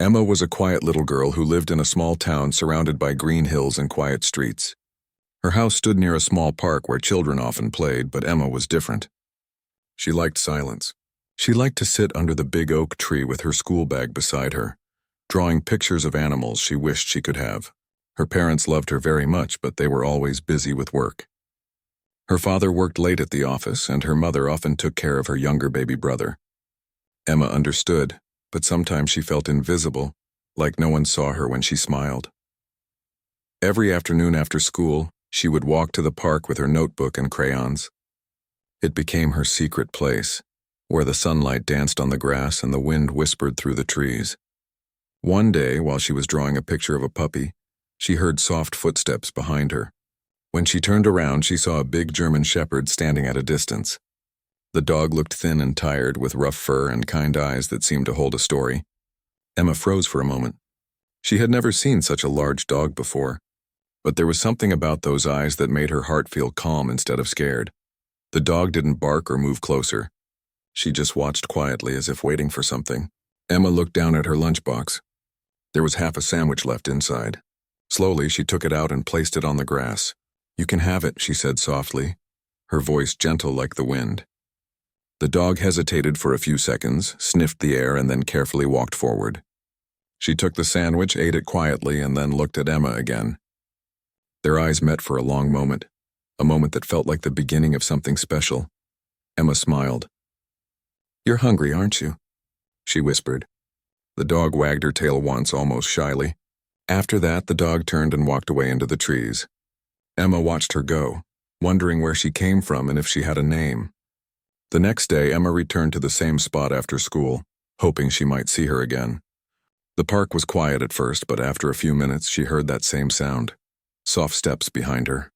Emma was a quiet little girl who lived in a small town surrounded by green hills and quiet streets. Her house stood near a small park where children often played, but Emma was different. She liked silence. She liked to sit under the big oak tree with her school bag beside her, drawing pictures of animals she wished she could have. Her parents loved her very much, but they were always busy with work. Her father worked late at the office, and her mother often took care of her younger baby brother. Emma understood, but sometimes she felt invisible, like no one saw her when she smiled. Every afternoon after school, she would walk to the park with her notebook and crayons. It became her secret place, where the sunlight danced on the grass and the wind whispered through the trees. One day, while she was drawing a picture of a puppy, she heard soft footsteps behind her. When she turned around, she saw a big German shepherd standing at a distance. The dog looked thin and tired, with rough fur and kind eyes that seemed to hold a story. Emma froze for a moment. She had never seen such a large dog before, but there was something about those eyes that made her heart feel calm instead of scared. The dog didn't bark or move closer. She just watched quietly as if waiting for something. Emma looked down at her lunchbox. There was half a sandwich left inside. Slowly, she took it out and placed it on the grass. "You can have it," she said softly, her voice gentle like the wind. The dog hesitated for a few seconds, sniffed the air, and then carefully walked forward. She took the sandwich, ate it quietly, and then looked at Emma again. Their eyes met for a long moment, a moment that felt like the beginning of something special. Emma smiled. "You're hungry, aren't you?" she whispered. The dog wagged her tail once, almost shyly. After that, the dog turned and walked away into the trees. Emma watched her go, wondering where she came from and if she had a name. The next day, Emma returned to the same spot after school, hoping she might see her again. The park was quiet at first, but after a few minutes, she heard that same sound. Soft steps behind her.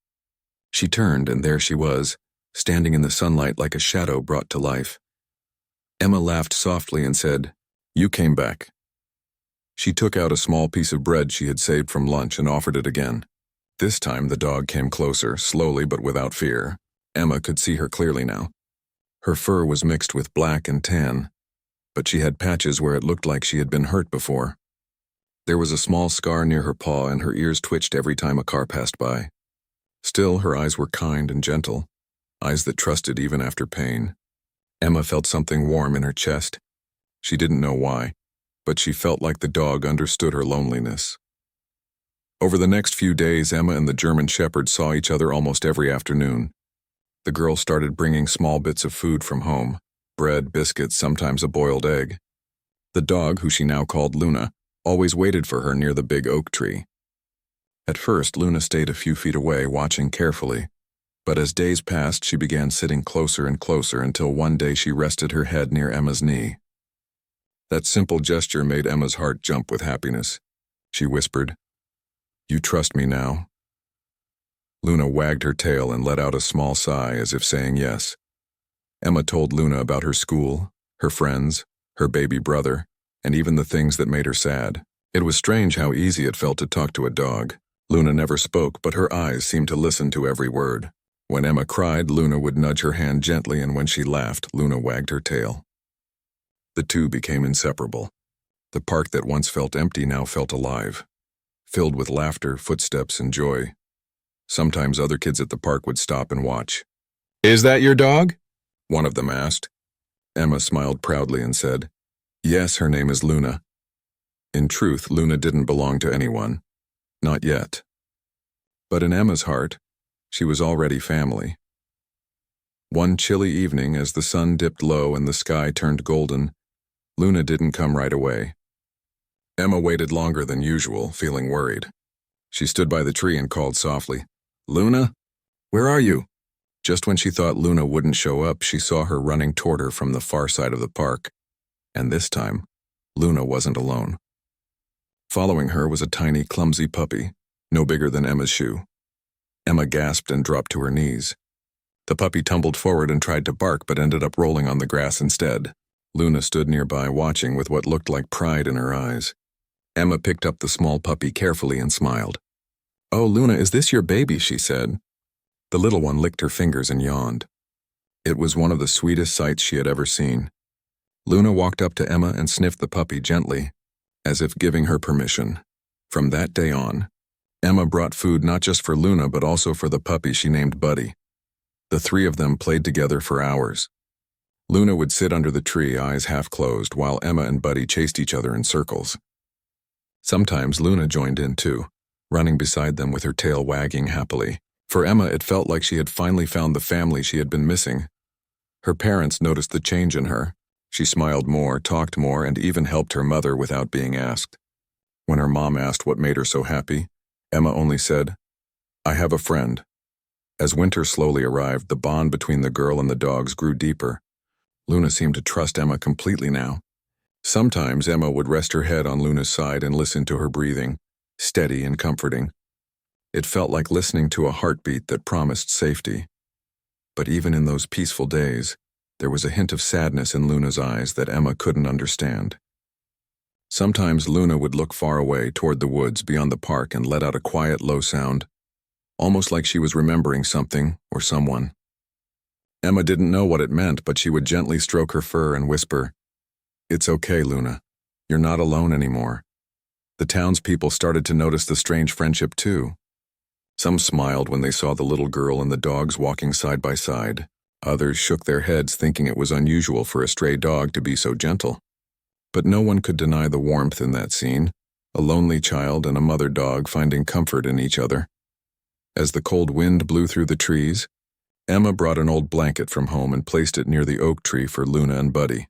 She turned, and there she was, standing in the sunlight like a shadow brought to life. Emma laughed softly and said, "You came back." She took out a small piece of bread she had saved from lunch and offered it again. This time the dog came closer, slowly but without fear. Emma could see her clearly now. Her fur was mixed with black and tan, but she had patches where it looked like she had been hurt before. There was a small scar near her paw, and her ears twitched every time a car passed by. Still, her eyes were kind and gentle, eyes that trusted even after pain. Emma felt something warm in her chest. She didn't know why, but she felt like the dog understood her loneliness. Over the next few days, Emma and the German shepherd saw each other almost every afternoon. The girl started bringing small bits of food from home, bread, biscuits, sometimes a boiled egg. The dog, who she now called Luna, always waited for her near the big oak tree. At first, Luna stayed a few feet away, watching carefully, but as days passed, she began sitting closer and closer until one day she rested her head near Emma's knee. That simple gesture made Emma's heart jump with happiness. She whispered, "You trust me now?" Luna wagged her tail and let out a small sigh as if saying yes. Emma told Luna about her school, her friends, her baby brother, and even the things that made her sad. It was strange how easy it felt to talk to a dog. Luna never spoke, but her eyes seemed to listen to every word. When Emma cried, Luna would nudge her hand gently, and when she laughed, Luna wagged her tail. The two became inseparable. The park that once felt empty now felt alive, filled with laughter, footsteps, and joy. Sometimes other kids at the park would stop and watch. "Is that your dog?" one of them asked. Emma smiled proudly and said, "Yes, her name is Luna." In truth, Luna didn't belong to anyone. Not yet. But in Emma's heart, she was already family. One chilly evening, as the sun dipped low and the sky turned golden, Luna didn't come right away. Emma waited longer than usual, feeling worried. She stood by the tree and called softly, "Luna, where are you?" Just when she thought Luna wouldn't show up, she saw her running toward her from the far side of the park. And this time, Luna wasn't alone. Following her was a tiny, clumsy puppy, no bigger than Emma's shoe. Emma gasped and dropped to her knees. The puppy tumbled forward and tried to bark, but ended up rolling on the grass instead. Luna stood nearby, watching with what looked like pride in her eyes. Emma picked up the small puppy carefully and smiled. "Oh, Luna, is this your baby?" she said. The little one licked her fingers and yawned. It was one of the sweetest sights she had ever seen. Luna walked up to Emma and sniffed the puppy gently. as if giving her permission. From that day on, Emma brought food not just for Luna but also for the puppy she named Buddy. The three of them played together for hours. Luna would sit under the tree, eyes half closed, while Emma and Buddy chased each other in circles. Sometimes Luna joined in too, running beside them with her tail wagging happily. For Emma, it felt like she had finally found the family she had been missing. Her parents noticed the change in her. She smiled more, talked more, and even helped her mother without being asked. When her mom asked what made her so happy, Emma only said, "I have a friend." As winter slowly arrived, the bond between the girl and the dogs grew deeper. Luna seemed to trust Emma completely now. Sometimes Emma would rest her head on Luna's side and listen to her breathing, steady and comforting. It felt like listening to a heartbeat that promised safety. But even in those peaceful days, there was a hint of sadness in Luna's eyes that Emma couldn't understand. Sometimes Luna would look far away toward the woods beyond the park and let out a quiet, low sound, almost like she was remembering something or someone. Emma didn't know what it meant, but she would gently stroke her fur and whisper, "It's okay, Luna. You're not alone anymore." The townspeople started to notice the strange friendship too. Some smiled when they saw the little girl and the dogs walking side by side. Others shook their heads, thinking it was unusual for a stray dog to be so gentle. But no one could deny the warmth in that scene, a lonely child and a mother dog finding comfort in each other. As the cold wind blew through the trees, Emma brought an old blanket from home and placed it near the oak tree for Luna and Buddy.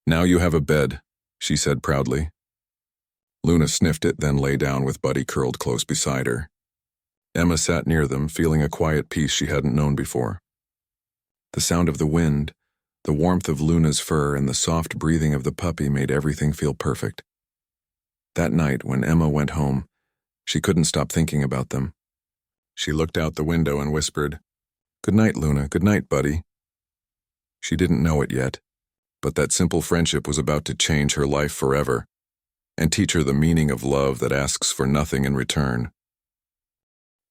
"Now you have a bed," she said proudly. Luna sniffed it, then lay down with Buddy curled close beside her. Emma sat near them, feeling a quiet peace she hadn't known before. The sound of the wind, the warmth of Luna's fur, and the soft breathing of the puppy made everything feel perfect. That night, when Emma went home, she couldn't stop thinking about them. She looked out the window and whispered, "Good night, Luna. Good night, Buddy." She didn't know it yet, but that simple friendship was about to change her life forever and teach her the meaning of love that asks for nothing in return.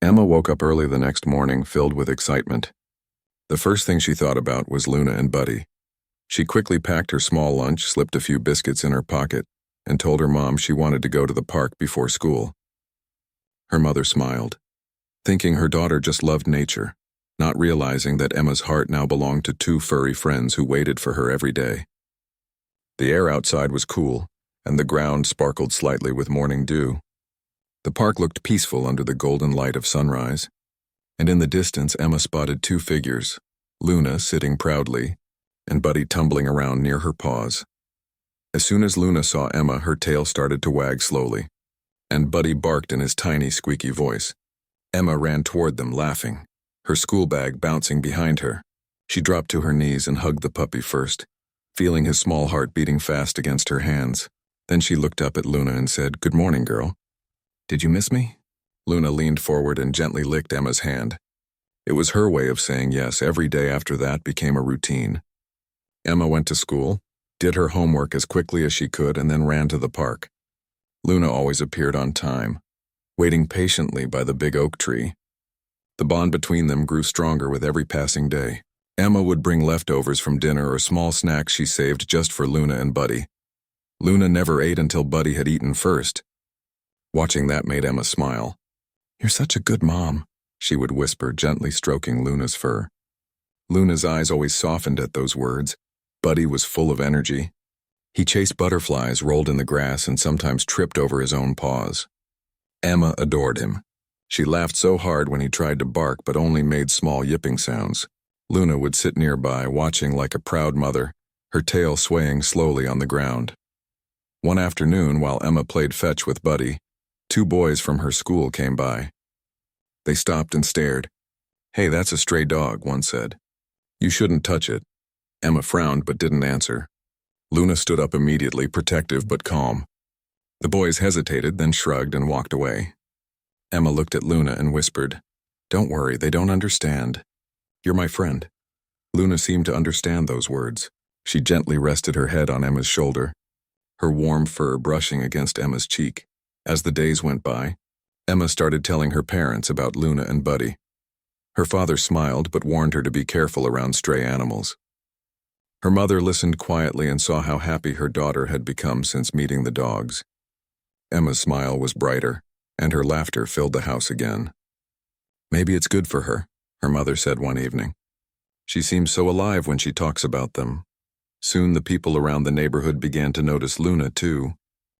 Emma woke up early the next morning, filled with excitement. The first thing she thought about was Luna and Buddy. She quickly packed her small lunch, slipped a few biscuits in her pocket, and told her mom she wanted to go to the park before school. Her mother smiled, thinking her daughter just loved nature, not realizing that Emma's heart now belonged to two furry friends who waited for her every day. The air outside was cool, and the ground sparkled slightly with morning dew. The park looked peaceful under the golden light of sunrise, and in the distance Emma spotted two figures, Luna sitting proudly, and Buddy tumbling around near her paws. As soon as Luna saw Emma, her tail started to wag slowly, and Buddy barked in his tiny, squeaky voice. Emma ran toward them, laughing, her school bag bouncing behind her. She dropped to her knees and hugged the puppy first, feeling his small heart beating fast against her hands. Then she looked up at Luna and said, "Good morning, girl. Did you miss me?" Luna leaned forward and gently licked Emma's hand. It was her way of saying yes. Every day after that became a routine. Emma went to school, did her homework as quickly as she could, and then ran to the park. Luna always appeared on time, waiting patiently by the big oak tree. The bond between them grew stronger with every passing day. Emma would bring leftovers from dinner or small snacks she saved just for Luna and Buddy. Luna never ate until Buddy had eaten first. Watching that made Emma smile. "You're such a good mom," she would whisper, gently stroking Luna's fur. Luna's eyes always softened at those words. Buddy was full of energy. He chased butterflies, rolled in the grass, and sometimes tripped over his own paws. Emma adored him. She laughed so hard when he tried to bark but only made small yipping sounds. Luna would sit nearby, watching like a proud mother, her tail swaying slowly on the ground. One afternoon, while Emma played fetch with Buddy, two boys from her school came by. They stopped and stared. "Hey, that's a stray dog," one said. "You shouldn't touch it." Emma frowned but didn't answer. Luna stood up immediately, protective but calm. The boys hesitated, then shrugged and walked away. Emma looked at Luna and whispered, "Don't worry, they don't understand. You're my friend." Luna seemed to understand those words. She gently rested her head on Emma's shoulder, her warm fur brushing against Emma's cheek. As the days went by, Emma started telling her parents about Luna and Buddy. Her father smiled but warned her to be careful around stray animals. Her mother listened quietly and saw how happy her daughter had become since meeting the dogs. Emma's smile was brighter, and her laughter filled the house again. Maybe it's good for her, her mother said one evening. She seems so alive when she talks about them. Soon the people around the neighborhood began to notice Luna, too.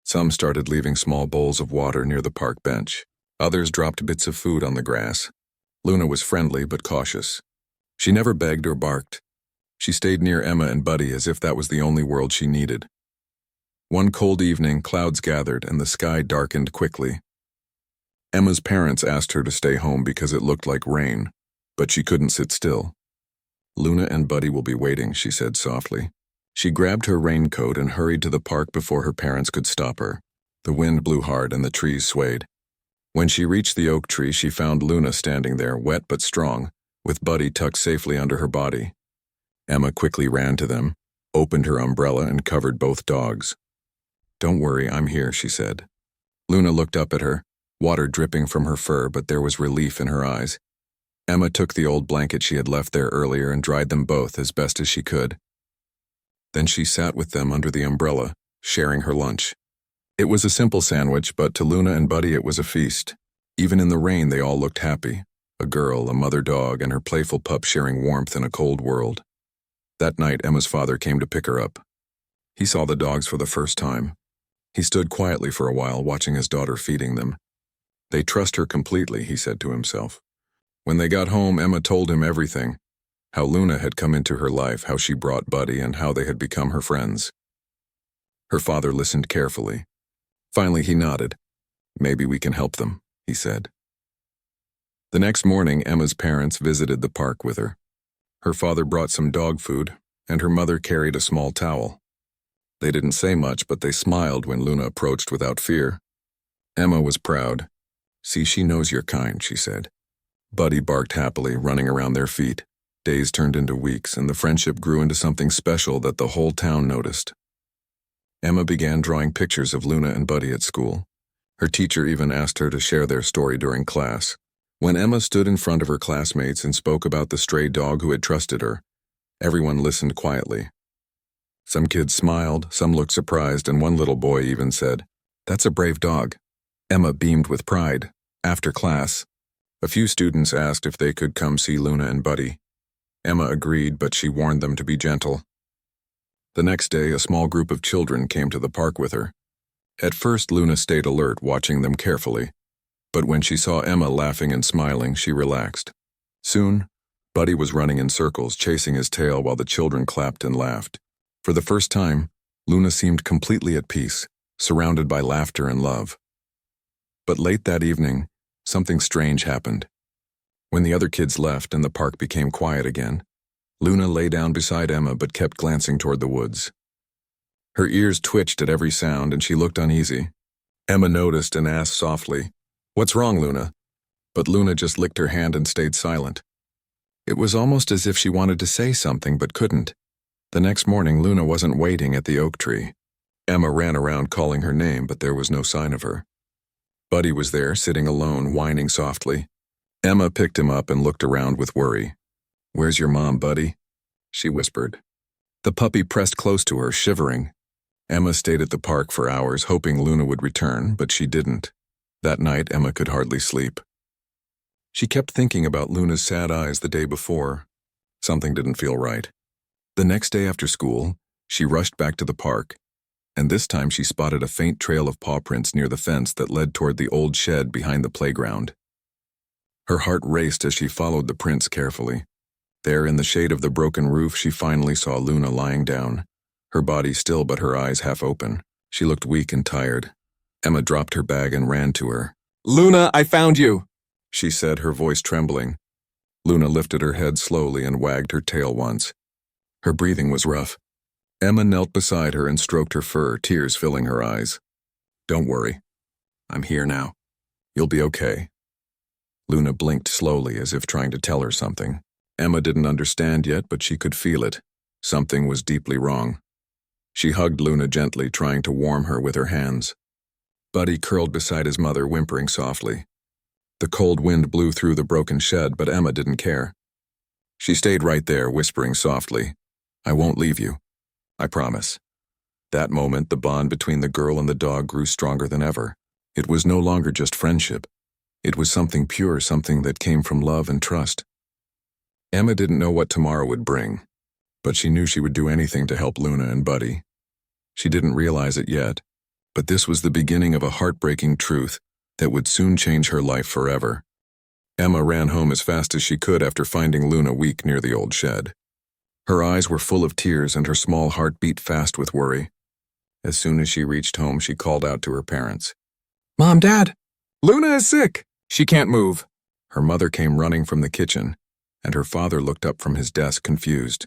Some started leaving small bowls of water near the park bench. Others dropped bits of food on the grass. Luna was friendly but cautious. She never begged or barked. She stayed near Emma and Buddy as if that was the only world she needed. One cold evening, clouds gathered and the sky darkened quickly. Emma's parents asked her to stay home because it looked like rain, but she couldn't sit still. "Luna and Buddy will be waiting," she said softly. She grabbed her raincoat and hurried to the park before her parents could stop her. The wind blew hard and the trees swayed. When she reached the oak tree, she found Luna standing there, wet but strong, with Buddy tucked safely under her body. Emma quickly ran to them, opened her umbrella and covered both dogs. "Don't worry, I'm here," she said. Luna looked up at her, water dripping from her fur, but there was relief in her eyes. Emma took the old blanket she had left there earlier and dried them both as best as she could. Then she sat with them under the umbrella, sharing her lunch. It was a simple sandwich, but to Luna and Buddy it was a feast. Even in the rain, they all looked happy. A girl, a mother dog, and her playful pup sharing warmth in a cold world. That night, Emma's father came to pick her up. He saw the dogs for the first time. He stood quietly for a while, watching his daughter feeding them. "They trust her completely," he said to himself. When they got home, Emma told him everything. How Luna had come into her life, how she brought Buddy, and how they had become her friends. Her father listened carefully. Finally, he nodded. "Maybe we can help them," he said. The next morning, Emma's parents visited the park with her. Her father brought some dog food, and her mother carried a small towel. They didn't say much, but they smiled when Luna approached without fear. Emma was proud. "See, she knows you're kind," she said. Buddy barked happily, running around their feet. Days turned into weeks, and the friendship grew into something special that the whole town noticed. Emma began drawing pictures of Luna and Buddy at school. Her teacher even asked her to share their story during class. When Emma stood in front of her classmates and spoke about the stray dog who had trusted her, everyone listened quietly. Some kids smiled, some looked surprised, and one little boy even said, "That's a brave dog." Emma beamed with pride. After class, a few students asked if they could come see Luna and Buddy. Emma agreed, but she warned them to be gentle. The next day, a small group of children came to the park with her. At first, Luna stayed alert, watching them carefully. But when she saw Emma laughing and smiling, she relaxed. Soon, Buddy was running in circles, chasing his tail while the children clapped and laughed. For the first time, Luna seemed completely at peace, surrounded by laughter and love. But late that evening, something strange happened. When the other kids left and the park became quiet again, Luna lay down beside Emma but kept glancing toward the woods. Her ears twitched at every sound and she looked uneasy. Emma noticed and asked softly, "What's wrong, Luna?" But Luna just licked her hand and stayed silent. It was almost as if she wanted to say something but couldn't. The next morning, Luna wasn't waiting at the oak tree. Emma ran around calling her name, but there was no sign of her. Buddy was there, sitting alone, whining softly. Emma picked him up and looked around with worry. "Where's your mom, Buddy?" she whispered. The puppy pressed close to her, shivering. Emma stayed at the park for hours, hoping Luna would return, but she didn't. That night, Emma could hardly sleep. She kept thinking about Luna's sad eyes the day before. Something didn't feel right. The next day after school, she rushed back to the park, and this time she spotted a faint trail of paw prints near the fence that led toward the old shed behind the playground. Her heart raced as she followed the prints carefully. There, in the shade of the broken roof, she finally saw Luna lying down, her body still but her eyes half open. She looked weak and tired. Emma dropped her bag and ran to her. "Luna, I found you!" she said, her voice trembling. Luna lifted her head slowly and wagged her tail once. Her breathing was rough. Emma knelt beside her and stroked her fur, tears filling her eyes. "Don't worry. I'm here now. You'll be okay." Luna blinked slowly as if trying to tell her something. Emma didn't understand yet, but she could feel it. Something was deeply wrong. She hugged Luna gently, trying to warm her with her hands. Buddy curled beside his mother, whimpering softly. The cold wind blew through the broken shed, but Emma didn't care. She stayed right there, whispering softly, "I won't leave you. I promise." That moment, the bond between the girl and the dog grew stronger than ever. It was no longer just friendship. It was something pure, something that came from love and trust. Emma didn't know what tomorrow would bring, but she knew she would do anything to help Luna and Buddy. She didn't realize it yet, but this was the beginning of a heartbreaking truth that would soon change her life forever. Emma ran home as fast as she could after finding Luna weak near the old shed. Her eyes were full of tears and her small heart beat fast with worry. As soon as she reached home, she called out to her parents. "Mom, Dad, Luna is sick. She can't move." Her mother came running from the kitchen, and her father looked up from his desk confused.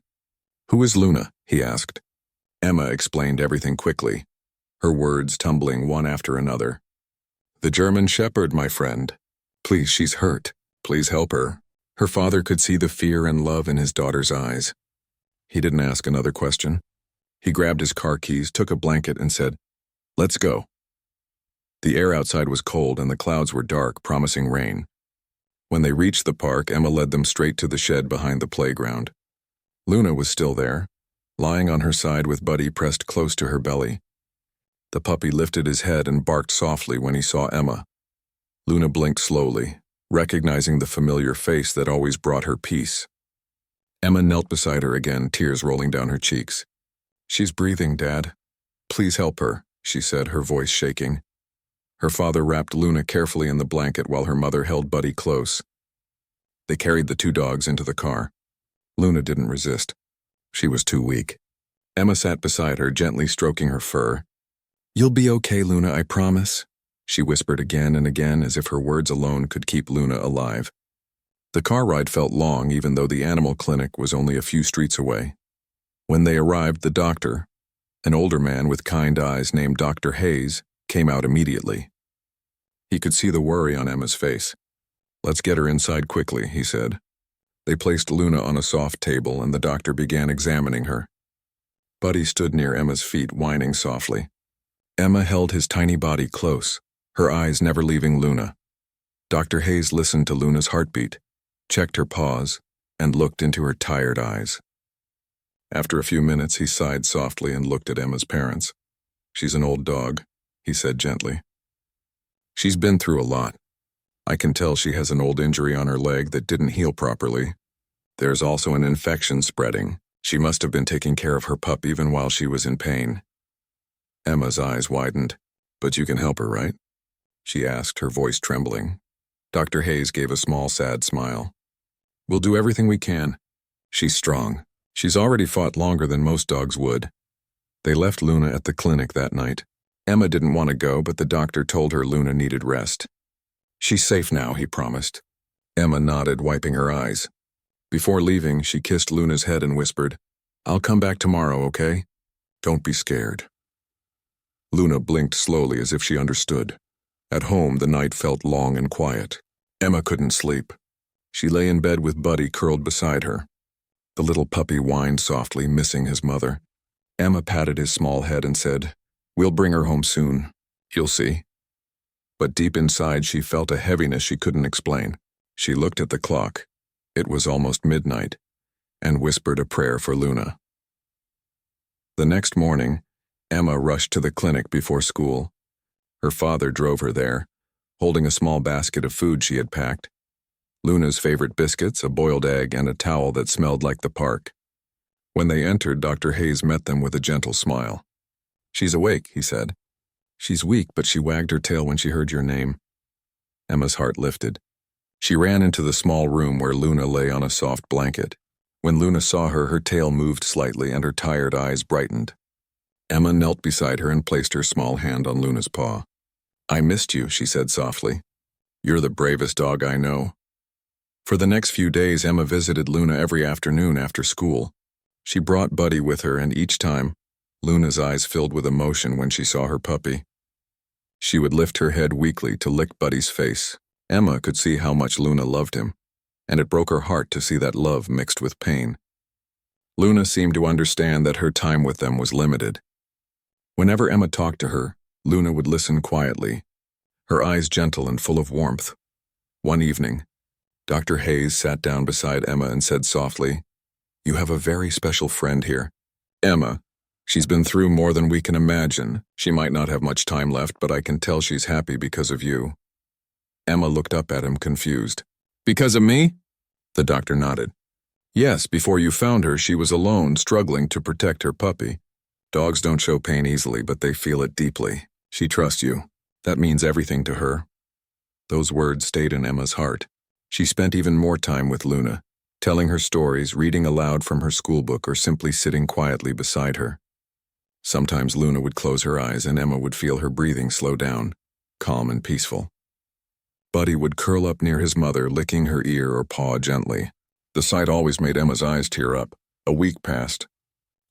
"Who is Luna?" he asked. Emma explained everything quickly, her words tumbling one after another. "The German Shepherd, my friend. Please, she's hurt. Please help her." Her father could see the fear and love in his daughter's eyes. He didn't ask another question. He grabbed his car keys, took a blanket, and said, "Let's go." The air outside was cold and the clouds were dark, promising rain. When they reached the park, Emma led them straight to the shed behind the playground. Luna was still there, lying on her side with Buddy pressed close to her belly. The puppy lifted his head and barked softly when he saw Emma. Luna blinked slowly, recognizing the familiar face that always brought her peace. Emma knelt beside her again, tears rolling down her cheeks. "She's breathing, Dad. Please help her," she said, her voice shaking. Her father wrapped Luna carefully in the blanket while her mother held Buddy close. They carried the two dogs into the car. Luna didn't resist. She was too weak. Emma sat beside her, gently stroking her fur. "You'll be okay, Luna, I promise," she whispered again and again as if her words alone could keep Luna alive. The car ride felt long, even though the animal clinic was only a few streets away. When they arrived, the doctor, an older man with kind eyes named Dr. Hayes, came out immediately. He could see the worry on Emma's face. "Let's get her inside quickly," he said. They placed Luna on a soft table and the doctor began examining her. Buddy stood near Emma's feet, whining softly. Emma held his tiny body close, her eyes never leaving Luna. Dr. Hayes listened to Luna's heartbeat, checked her pulse, and looked into her tired eyes. After a few minutes, he sighed softly and looked at Emma's parents. "She's an old dog," he said gently. "She's been through a lot. I can tell she has an old injury on her leg that didn't heal properly. There's also an infection spreading. She must have been taking care of her pup even while she was in pain." Emma's eyes widened. "But you can help her, right?" she asked, her voice trembling. Dr. Hayes gave a small, sad smile. "We'll do everything we can. She's strong. She's already fought longer than most dogs would." They left Luna at the clinic that night. Emma didn't want to go, but the doctor told her Luna needed rest. "She's safe now," he promised. Emma nodded, wiping her eyes. Before leaving, she kissed Luna's head and whispered, "I'll come back tomorrow, okay? Don't be scared." Luna blinked slowly as if she understood. At home, the night felt long and quiet. Emma couldn't sleep. She lay in bed with Buddy curled beside her. The little puppy whined softly, missing his mother. Emma patted his small head and said, "We'll bring her home soon. You'll see." But deep inside, she felt a heaviness she couldn't explain. She looked at the clock. It was almost midnight, and whispered a prayer for Luna. The next morning, Emma rushed to the clinic before school. Her father drove her there, holding a small basket of food she had packed. Luna's favorite biscuits, a boiled egg, and a towel that smelled like the park. When they entered, Dr. Hayes met them with a gentle smile. "She's awake," he said. "She's weak, but she wagged her tail when she heard your name." Emma's heart lifted. She ran into the small room where Luna lay on a soft blanket. When Luna saw her, her tail moved slightly and her tired eyes brightened. Emma knelt beside her and placed her small hand on Luna's paw. "I missed you," she said softly. "You're the bravest dog I know." For the next few days, Emma visited Luna every afternoon after school. She brought Buddy with her, and each time, Luna's eyes filled with emotion when she saw her puppy. She would lift her head weakly to lick Buddy's face. Emma could see how much Luna loved him, and it broke her heart to see that love mixed with pain. Luna seemed to understand that her time with them was limited. Whenever Emma talked to her, Luna would listen quietly, her eyes gentle and full of warmth. One evening, Dr. Hayes sat down beside Emma and said softly, "You have a very special friend here." Emma, She's been through more than we can imagine. She might not have much time left, but I can tell she's happy because of you." Emma looked up at him, confused. "Because of me?" The doctor nodded. "Yes, before you found her, she was alone, struggling to protect her puppy. Dogs don't show pain easily, but they feel it deeply. She trusts you. That means everything to her." Those words stayed in Emma's heart. She spent even more time with Luna, telling her stories, reading aloud from her schoolbook, or simply sitting quietly beside her. Sometimes Luna would close her eyes and Emma would feel her breathing slow down, calm and peaceful. Buddy would curl up near his mother, licking her ear or paw gently. The sight always made Emma's eyes tear up. A week passed.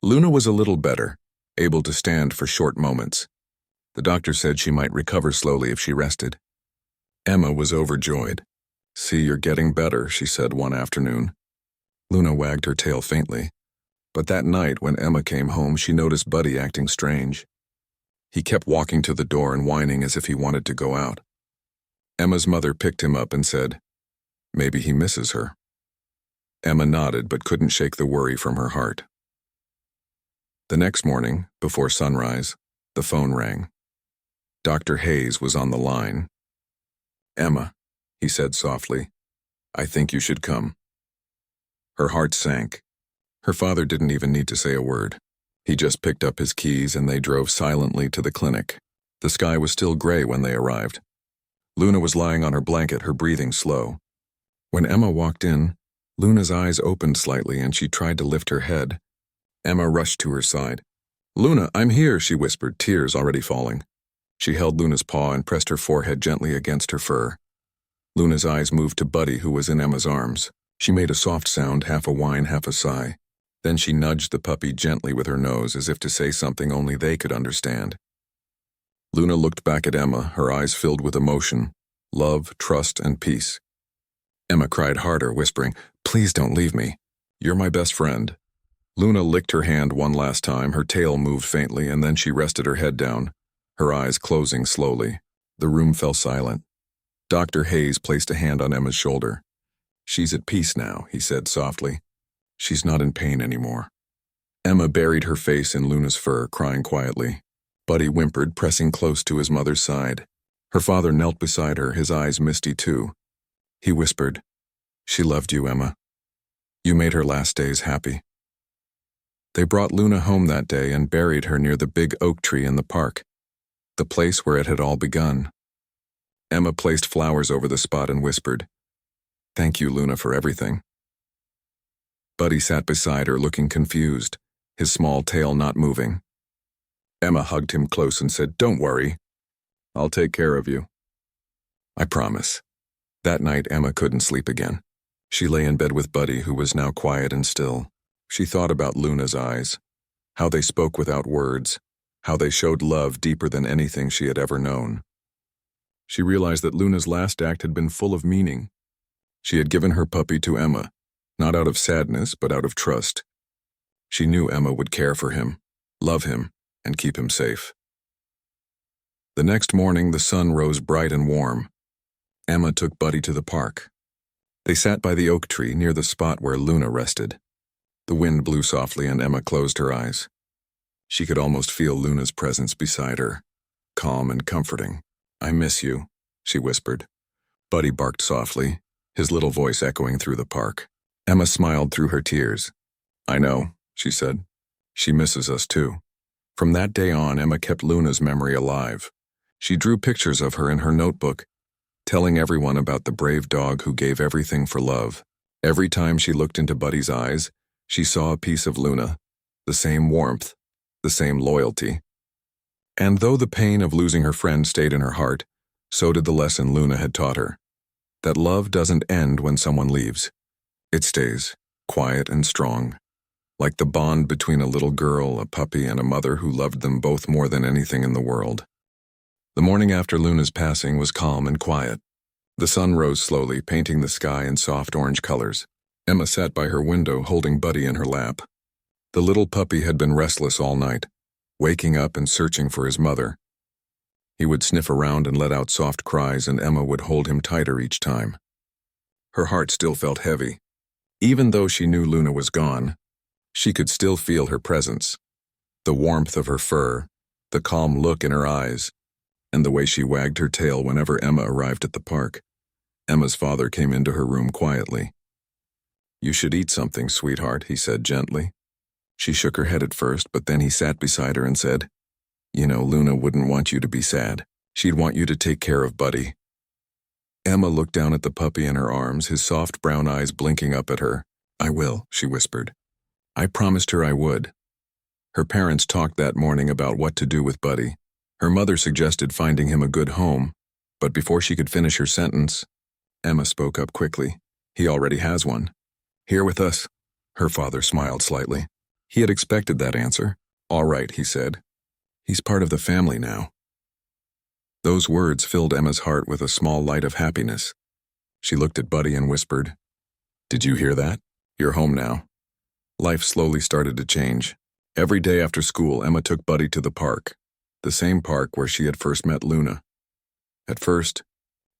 Luna was a little better, able to stand for short moments. The doctor said she might recover slowly if she rested. Emma was overjoyed. "See, you're getting better," she said one afternoon. Luna wagged her tail faintly. But that night, when Emma came home, she noticed Buddy acting strange. He kept walking to the door and whining as if he wanted to go out. Emma's mother picked him up and said, "Maybe he misses her." Emma nodded but couldn't shake the worry from her heart. The next morning, before sunrise, the phone rang. Dr. Hayes was on the line. "Emma," he said softly, "I think you should come." Her heart sank. Her father didn't even need to say a word. He just picked up his keys and they drove silently to the clinic. The sky was still gray when they arrived. Luna was lying on her blanket, her breathing slow. When Emma walked in, Luna's eyes opened slightly and she tried to lift her head. Emma rushed to her side. "Luna, I'm here," she whispered, tears already falling. She held Luna's paw and pressed her forehead gently against her fur. Luna's eyes moved to Buddy, who was in Emma's arms. She made a soft sound, half a whine, half a sigh. Then she nudged the puppy gently with her nose, as if to say something only they could understand. Luna looked back at Emma, her eyes filled with emotion, love, trust, and peace. Emma cried harder, whispering, "Please don't leave me. You're my best friend." Luna licked her hand one last time, her tail moved faintly, and then she rested her head down, her eyes closing slowly. The room fell silent. Dr. Hayes placed a hand on Emma's shoulder. "She's at peace now," he said softly. "She's not in pain anymore." Emma buried her face in Luna's fur, crying quietly. Buddy whimpered, pressing close to his mother's side. Her father knelt beside her, his eyes misty too. He whispered, "She loved you, Emma. You made her last days happy." They brought Luna home that day and buried her near the big oak tree in the park, the place where it had all begun. Emma placed flowers over the spot and whispered, "Thank you, Luna, for everything." Buddy sat beside her, looking confused, his small tail not moving. Emma hugged him close and said, "Don't worry. I'll take care of you. I promise." That night, Emma couldn't sleep again. She lay in bed with Buddy, who was now quiet and still. She thought about Luna's eyes, how they spoke without words, how they showed love deeper than anything she had ever known. She realized that Luna's last act had been full of meaning. She had given her puppy to Emma, not out of sadness, but out of trust. She knew Emma would care for him, love him, and keep him safe. The next morning, the sun rose bright and warm. Emma took Buddy to the park. They sat by the oak tree near the spot where Luna rested. The wind blew softly and Emma closed her eyes. She could almost feel Luna's presence beside her, calm and comforting. "I miss you," she whispered. Buddy barked softly, his little voice echoing through the park. Emma smiled through her tears. "I know," she said. "She misses us too." From that day on, Emma kept Luna's memory alive. She drew pictures of her in her notebook, telling everyone about the brave dog who gave everything for love. Every time she looked into Buddy's eyes, she saw a piece of Luna, the same warmth, the same loyalty. And though the pain of losing her friend stayed in her heart, so did the lesson Luna had taught her, that love doesn't end when someone leaves. It stays, quiet and strong, like the bond between a little girl, a puppy, and a mother who loved them both more than anything in the world. The morning after Luna's passing was calm and quiet. The sun rose slowly, painting the sky in soft orange colors. Emma sat by her window, holding Buddy in her lap. The little puppy had been restless all night, waking up and searching for his mother. He would sniff around and let out soft cries, and Emma would hold him tighter each time. Her heart still felt heavy. Even though she knew Luna was gone, she could still feel her presence. The warmth of her fur, the calm look in her eyes, and the way she wagged her tail whenever Emma arrived at the park. Emma's father came into her room quietly. "You should eat something, sweetheart," he said gently. She shook her head at first, but then he sat beside her and said, "You know, Luna wouldn't want you to be sad. She'd want you to take care of Buddy." Emma looked down at the puppy in her arms, his soft brown eyes blinking up at her. "I will," she whispered. I promised her I would. Her parents talked that morning about what to do with Buddy. Her mother suggested finding him a good home, but before she could finish her sentence, Emma spoke up quickly. "He already has one. Here with us." Her father smiled slightly. He had expected that answer. "All right," he said. "He's part of the family now." Those words filled Emma's heart with a small light of happiness. She looked at Buddy and whispered, "Did you hear that? You're home now." Life slowly started to change. Every day after school, Emma took Buddy to the park, the same park where she had first met Luna. At first,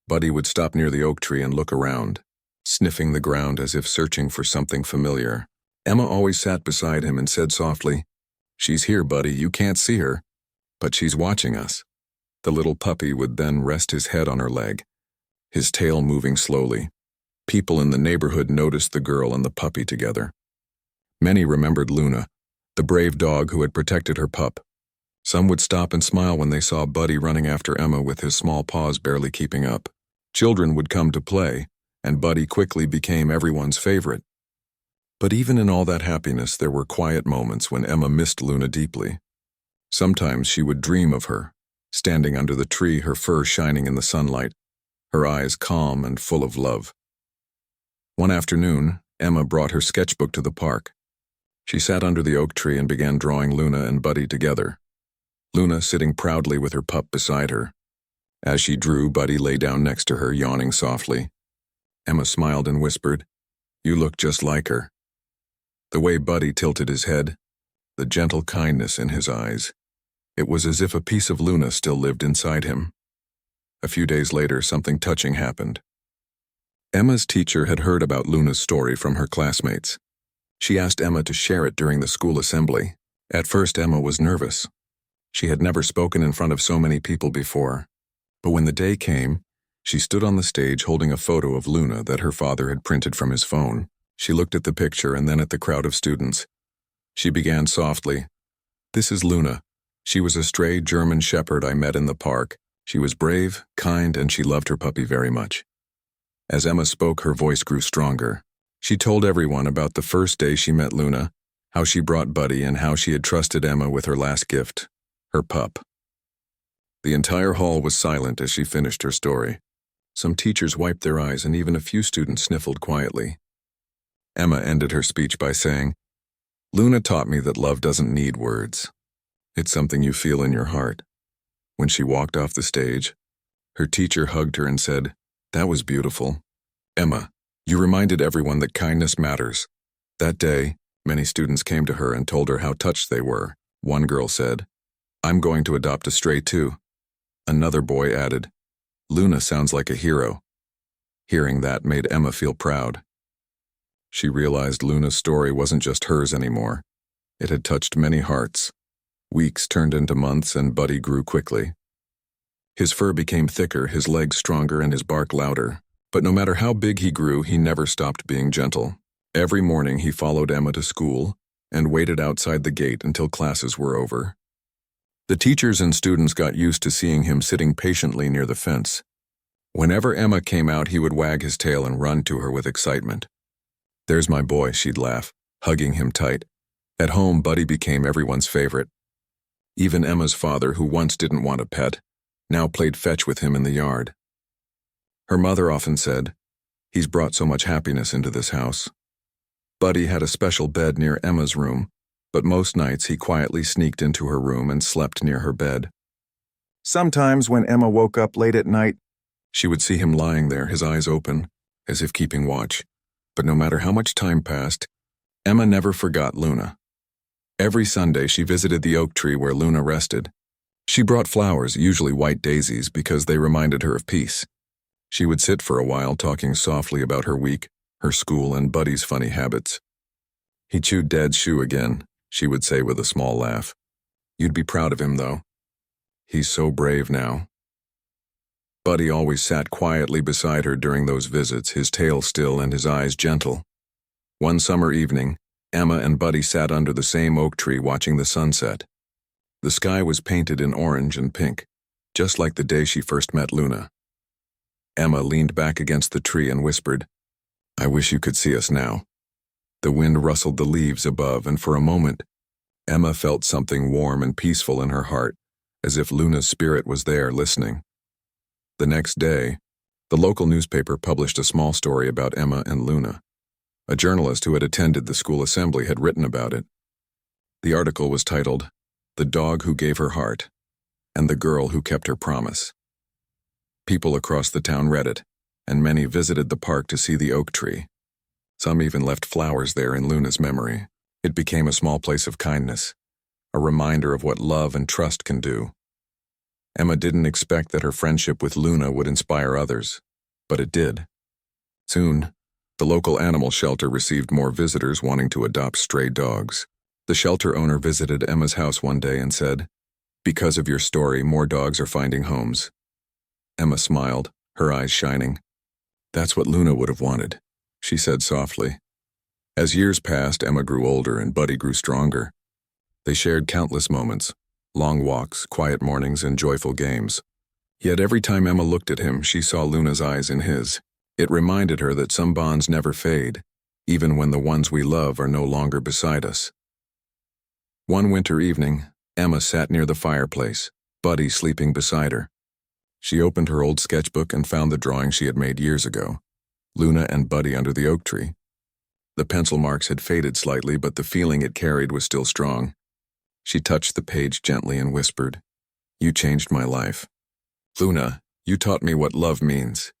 Buddy would stop near the oak tree and look around, sniffing the ground as if searching for something familiar. Emma always sat beside him and said softly, "She's here, Buddy, you can't see her, but she's watching us." The little puppy would then rest his head on her leg, his tail moving slowly. People in the neighborhood noticed the girl and the puppy together. Many remembered Luna, the brave dog who had protected her pup. Some would stop and smile when they saw Buddy running after Emma with his small paws barely keeping up. Children would come to play, and Buddy quickly became everyone's favorite. But even in all that happiness, there were quiet moments when Emma missed Luna deeply. Sometimes she would dream of her, standing under the tree, her fur shining in the sunlight, her eyes calm and full of love. One afternoon, Emma brought her sketchbook to the park. She sat under the oak tree and began drawing Luna and Buddy together, Luna sitting proudly with her pup beside her. As she drew, Buddy lay down next to her, yawning softly. Emma smiled and whispered, "You look just like her." The way Buddy tilted his head, the gentle kindness in his eyes, it was as if a piece of Luna still lived inside him. A few days later, something touching happened. Emma's teacher had heard about Luna's story from her classmates. She asked Emma to share it during the school assembly. At first, Emma was nervous. She had never spoken in front of so many people before. But when the day came, she stood on the stage holding a photo of Luna that her father had printed from his phone. She looked at the picture and then at the crowd of students. She began softly, "This is Luna. She was a stray German shepherd I met in the park. She was brave, kind, and she loved her puppy very much." As Emma spoke, her voice grew stronger. She told everyone about the first day she met Luna, how she brought Buddy, and how she had trusted Emma with her last gift, her pup. The entire hall was silent as she finished her story. Some teachers wiped their eyes and even a few students sniffled quietly. Emma ended her speech by saying, "Luna taught me that love doesn't need words. It's something you feel in your heart." When she walked off the stage, her teacher hugged her and said, "That was beautiful. Emma, you reminded everyone that kindness matters." That day, many students came to her and told her how touched they were. One girl said, "I'm going to adopt a stray too." Another boy added, "Luna sounds like a hero." Hearing that made Emma feel proud. She realized Luna's story wasn't just hers anymore. It had touched many hearts. Weeks turned into months and Buddy grew quickly. His fur became thicker, his legs stronger, and his bark louder. But no matter how big he grew, he never stopped being gentle. Every morning he followed Emma to school and waited outside the gate until classes were over. The teachers and students got used to seeing him sitting patiently near the fence. Whenever Emma came out, he would wag his tail and run to her with excitement. "There's my boy," she'd laugh, hugging him tight. At home, Buddy became everyone's favorite. Even Emma's father, who once didn't want a pet, now played fetch with him in the yard. Her mother often said, "He's brought so much happiness into this house." Buddy had a special bed near Emma's room, but most nights he quietly sneaked into her room and slept near her bed. Sometimes when Emma woke up late at night, she would see him lying there, his eyes open, as if keeping watch. But no matter how much time passed, Emma never forgot Luna. Every Sunday she visited the oak tree where Luna rested. She brought flowers, usually white daisies, because they reminded her of peace. She would sit for a while talking softly about her week, her school, and Buddy's funny habits. "He chewed Dad's shoe again," she would say with a small laugh. You'd be proud of him, though. He's so brave now. Buddy always sat quietly beside her during those visits, his tail still and his eyes gentle. One summer evening, Emma and Buddy sat under the same oak tree watching the sunset. The sky was painted in orange and pink, just like the day she first met Luna. Emma leaned back against the tree and whispered, "I wish you could see us now." The wind rustled the leaves above, and for a moment, Emma felt something warm and peaceful in her heart, as if Luna's spirit was there listening. The next day, the local newspaper published a small story about Emma and Luna. A journalist who had attended the school assembly had written about it. The article was titled, "The Dog Who Gave Her Heart, and the Girl Who Kept Her Promise." People across the town read it, and many visited the park to see the oak tree. Some even left flowers there in Luna's memory. It became a small place of kindness, a reminder of what love and trust can do. Emma didn't expect that her friendship with Luna would inspire others, but it did. Soon, the local animal shelter received more visitors wanting to adopt stray dogs. The shelter owner visited Emma's house one day and said, "Because of your story, more dogs are finding homes." Emma smiled, her eyes shining. "That's what Luna would have wanted," she said softly. As years passed, Emma grew older and Buddy grew stronger. They shared countless moments, long walks, quiet mornings, and joyful games. Yet every time Emma looked at him, she saw Luna's eyes in his. It reminded her that some bonds never fade, even when the ones we love are no longer beside us. One winter evening, Emma sat near the fireplace, Buddy sleeping beside her. She opened her old sketchbook and found the drawing she had made years ago, Luna and Buddy under the oak tree. The pencil marks had faded slightly, but the feeling it carried was still strong. She touched the page gently and whispered, "You changed my life. Luna, you taught me what love means."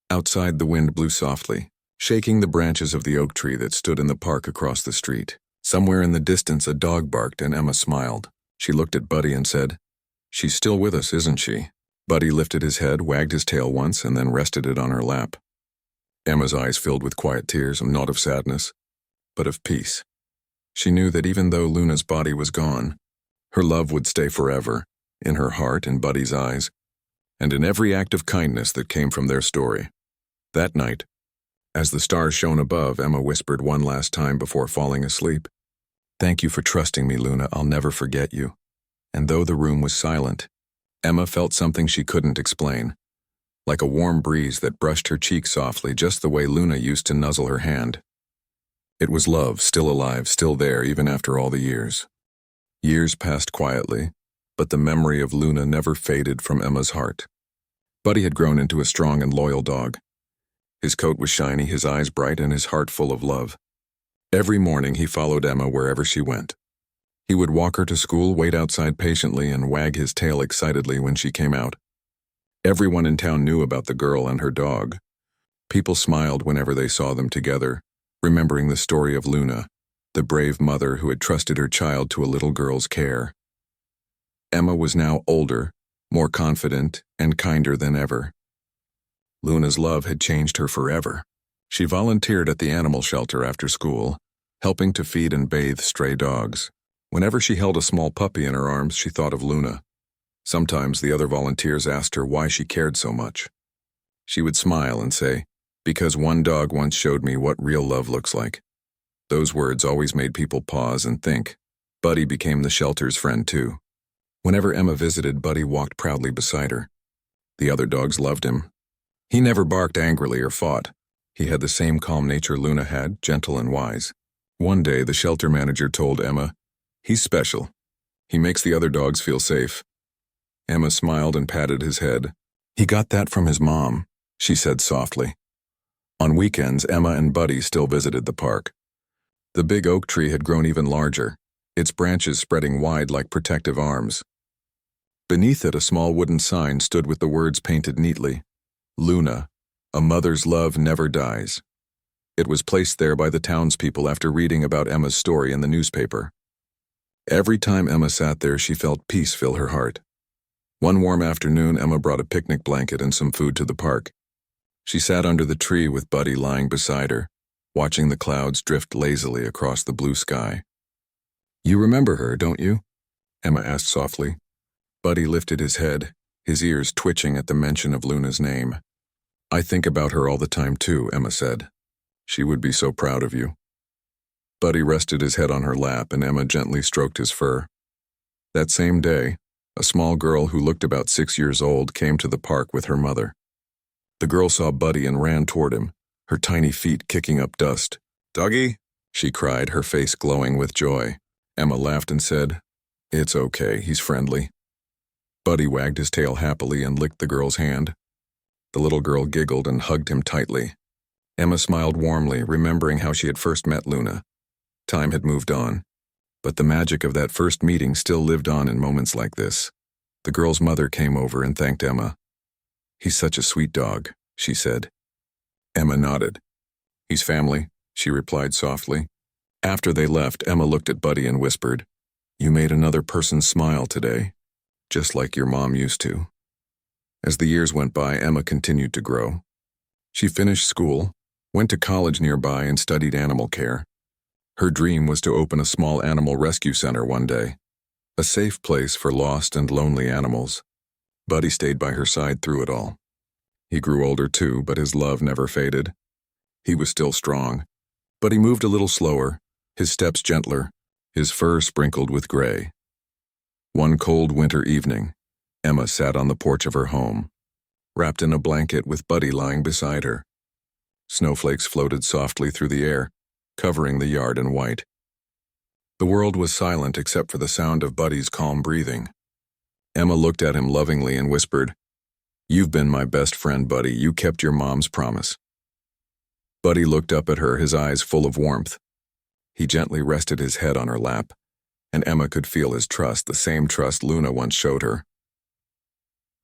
Outside, the wind blew softly, shaking the branches of the oak tree that stood in the park across the street. Somewhere in the distance, a dog barked and Emma smiled. She looked at Buddy and said, "She's still with us, isn't she?" Buddy lifted his head, wagged his tail once, and then rested it on her lap. Emma's eyes filled with quiet tears, not of sadness, but of peace. She knew that even though Luna's body was gone, her love would stay forever, in her heart, in Buddy's eyes, and in every act of kindness that came from their story. That night, as the stars shone above, Emma whispered one last time before falling asleep, "Thank you for trusting me, Luna. I'll never forget you." And though the room was silent, Emma felt something she couldn't explain, like a warm breeze that brushed her cheek softly, just the way Luna used to nuzzle her hand. It was love, still alive, still there, even after all the years. Years passed quietly, but the memory of Luna never faded from Emma's heart. Buddy had grown into a strong and loyal dog. His coat was shiny, his eyes bright, and his heart full of love. Every morning he followed Emma wherever she went. He would walk her to school, wait outside patiently, and wag his tail excitedly when she came out. Everyone in town knew about the girl and her dog. People smiled whenever they saw them together, remembering the story of Luna, the brave mother who had trusted her child to a little girl's care. Emma was now older, more confident, and kinder than ever. Luna's love had changed her forever. She volunteered at the animal shelter after school, helping to feed and bathe stray dogs. Whenever she held a small puppy in her arms, she thought of Luna. Sometimes the other volunteers asked her why she cared so much. She would smile and say, "Because one dog once showed me what real love looks like." Those words always made people pause and think. Buddy became the shelter's friend too. Whenever Emma visited, Buddy walked proudly beside her. The other dogs loved him. He never barked angrily or fought. He had the same calm nature Luna had, gentle and wise. One day, the shelter manager told Emma, "He's special. He makes the other dogs feel safe." Emma smiled and patted his head. "He got that from his mom," she said softly. On weekends, Emma and Buddy still visited the park. The big oak tree had grown even larger, its branches spreading wide like protective arms. Beneath it, a small wooden sign stood with the words painted neatly, "Luna, a mother's love never dies." It was placed there by the townspeople after reading about Emma's story in the newspaper. Every time Emma sat there, she felt peace fill her heart. One warm afternoon, Emma brought a picnic blanket and some food to the park. She sat under the tree with Buddy lying beside her, watching the clouds drift lazily across the blue sky. "You remember her, don't you?" Emma asked softly. Buddy lifted his head, his ears twitching at the mention of Luna's name. I think about her all the time too, Emma said. She would be so proud of you. Buddy rested his head on her lap and Emma gently stroked his fur. That same day, a small girl who looked about 6 years old came to the park with her mother. The girl saw Buddy and ran toward him, her tiny feet kicking up dust. Doggy, she cried, her face glowing with joy. Emma laughed and said, It's okay, he's friendly. Buddy wagged his tail happily and licked the girl's hand. The little girl giggled and hugged him tightly. Emma smiled warmly, remembering how she had first met Luna. Time had moved on, but the magic of that first meeting still lived on in moments like this. The girl's mother came over and thanked Emma. He's such a sweet dog, she said. Emma nodded. He's family, she replied softly. After they left, Emma looked at Buddy and whispered, You made another person smile today, just like your mom used to. As the years went by, Emma continued to grow. She finished school, went to college nearby and studied animal care. Her dream was to open a small animal rescue center one day, a safe place for lost and lonely animals. Buddy stayed by her side through it all. He grew older too, but his love never faded. He was still strong, but he moved a little slower, his steps gentler, his fur sprinkled with gray. One cold winter evening, Emma sat on the porch of her home, wrapped in a blanket with Buddy lying beside her. Snowflakes floated softly through the air, covering the yard in white. The world was silent except for the sound of Buddy's calm breathing. Emma looked at him lovingly and whispered, You've been my best friend, Buddy. You kept your mom's promise. Buddy looked up at her, his eyes full of warmth. He gently rested his head on her lap, and Emma could feel his trust, the same trust Luna once showed her.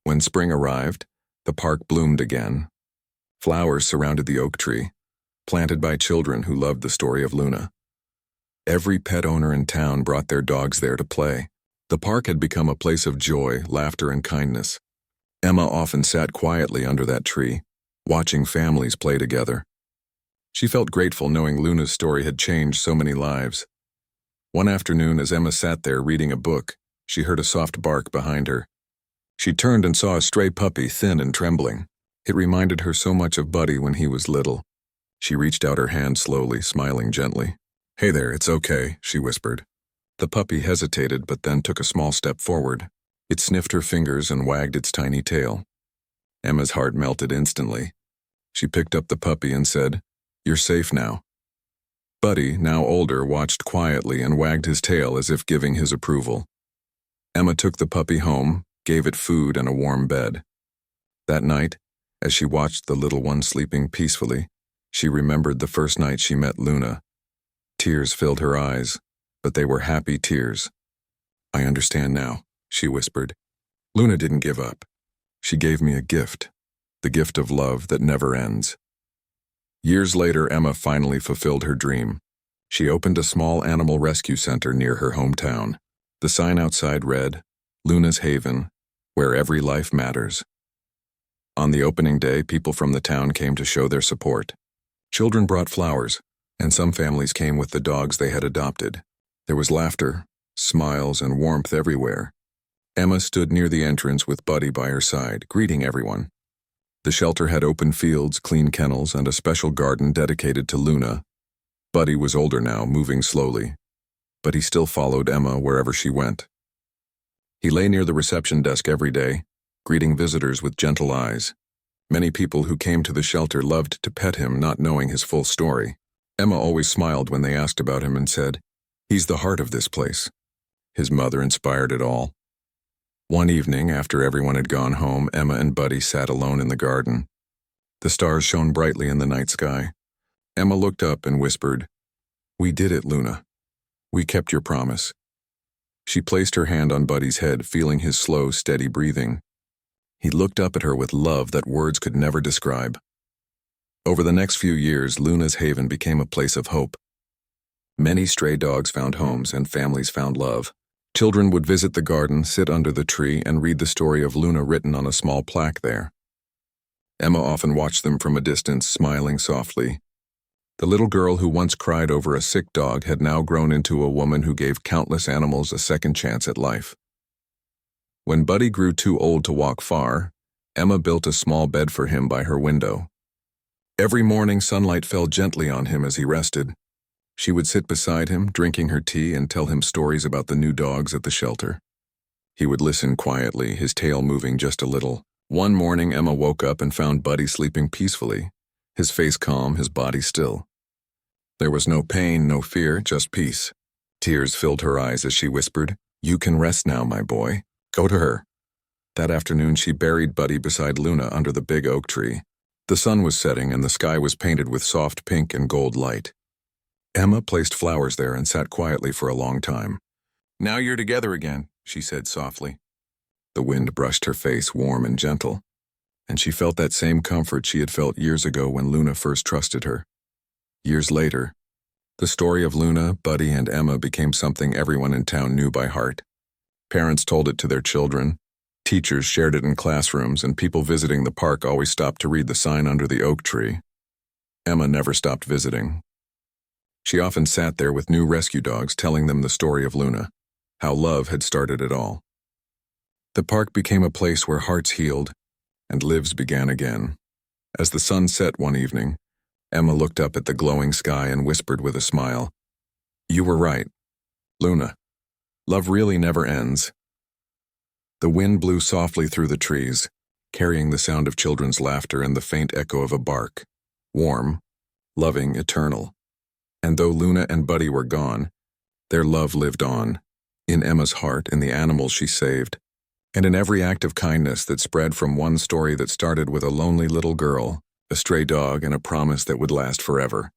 When spring arrived, the park bloomed again. Flowers surrounded the oak tree, planted by children who loved the story of Luna. Every pet owner in town brought their dogs there to play. The park had become a place of joy, laughter, and kindness. Emma often sat quietly under that tree, watching families play together. She felt grateful knowing Luna's story had changed so many lives. One afternoon, as Emma sat there reading a book, she heard a soft bark behind her. She turned and saw a stray puppy, thin and trembling. It reminded her so much of Buddy when he was little. She reached out her hand slowly, smiling gently. Hey there, it's okay, she whispered. The puppy hesitated but then took a small step forward. It sniffed her fingers and wagged its tiny tail. Emma's heart melted instantly. She picked up the puppy and said, You're safe now. Buddy, now older, watched quietly and wagged his tail as if giving his approval. Emma took the puppy home, gave it food and a warm bed. That night, as she watched the little one sleeping peacefully, she remembered the first night she met Luna. Tears filled her eyes, but they were happy tears. I understand now, she whispered. Luna didn't give up. She gave me a gift, the gift of love that never ends. Years later, Emma finally fulfilled her dream. She opened a small animal rescue center near her hometown. The sign outside read, Luna's Haven, where every life matters. On the opening day, people from the town came to show their support. Children brought flowers, and some families came with the dogs they had adopted. There was laughter, smiles, and warmth everywhere. Emma stood near the entrance with Buddy by her side, greeting everyone. The shelter had open fields, clean kennels, and a special garden dedicated to Luna. Buddy was older now, moving slowly, but he still followed Emma wherever she went. He lay near the reception desk every day, greeting visitors with gentle eyes. Many people who came to the shelter loved to pet him, not knowing his full story. Emma always smiled when they asked about him and said, He's the heart of this place. His mother inspired it all. One evening, after everyone had gone home, Emma and Buddy sat alone in the garden. The stars shone brightly in the night sky. Emma looked up and whispered, We did it, Luna. We kept your promise. She placed her hand on Buddy's head, feeling his slow, steady breathing. He looked up at her with love that words could never describe. Over the next few years, Luna's Haven became a place of hope. Many stray dogs found homes and families found love. Children would visit the garden, sit under the tree, and read the story of Luna written on a small plaque there. Emma often watched them from a distance, smiling softly. The little girl who once cried over a sick dog had now grown into a woman who gave countless animals a second chance at life. When Buddy grew too old to walk far, Emma built a small bed for him by her window. Every morning, sunlight fell gently on him as he rested. She would sit beside him, drinking her tea, and tell him stories about the new dogs at the shelter. He would listen quietly, his tail moving just a little. One morning, Emma woke up and found Buddy sleeping peacefully, his face calm, his body still. There was no pain, no fear, just peace. Tears filled her eyes as she whispered, "You can rest now, my boy. Go to her." That afternoon, she buried Buddy beside Luna under the big oak tree. The sun was setting and the sky was painted with soft pink and gold light. Emma placed flowers there and sat quietly for a long time. "Now you're together again," she said softly. The wind brushed her face, warm and gentle, and she felt that same comfort she had felt years ago when Luna first trusted her. Years later, the story of Luna, Buddy, and Emma became something everyone in town knew by heart. Parents told it to their children, teachers shared it in classrooms, and people visiting the park always stopped to read the sign under the oak tree. Emma never stopped visiting. She often sat there with new rescue dogs telling them the story of Luna, how love had started it all. The park became a place where hearts healed and lives began again. As the sun set one evening, Emma looked up at the glowing sky and whispered with a smile, "You were right, Luna. Love really never ends." The wind blew softly through the trees, carrying the sound of children's laughter and the faint echo of a bark, warm, loving, eternal. And though Luna and Buddy were gone, their love lived on, in Emma's heart, in the animals she saved, and in every act of kindness that spread from one story that started with a lonely little girl, a stray dog, and a promise that would last forever.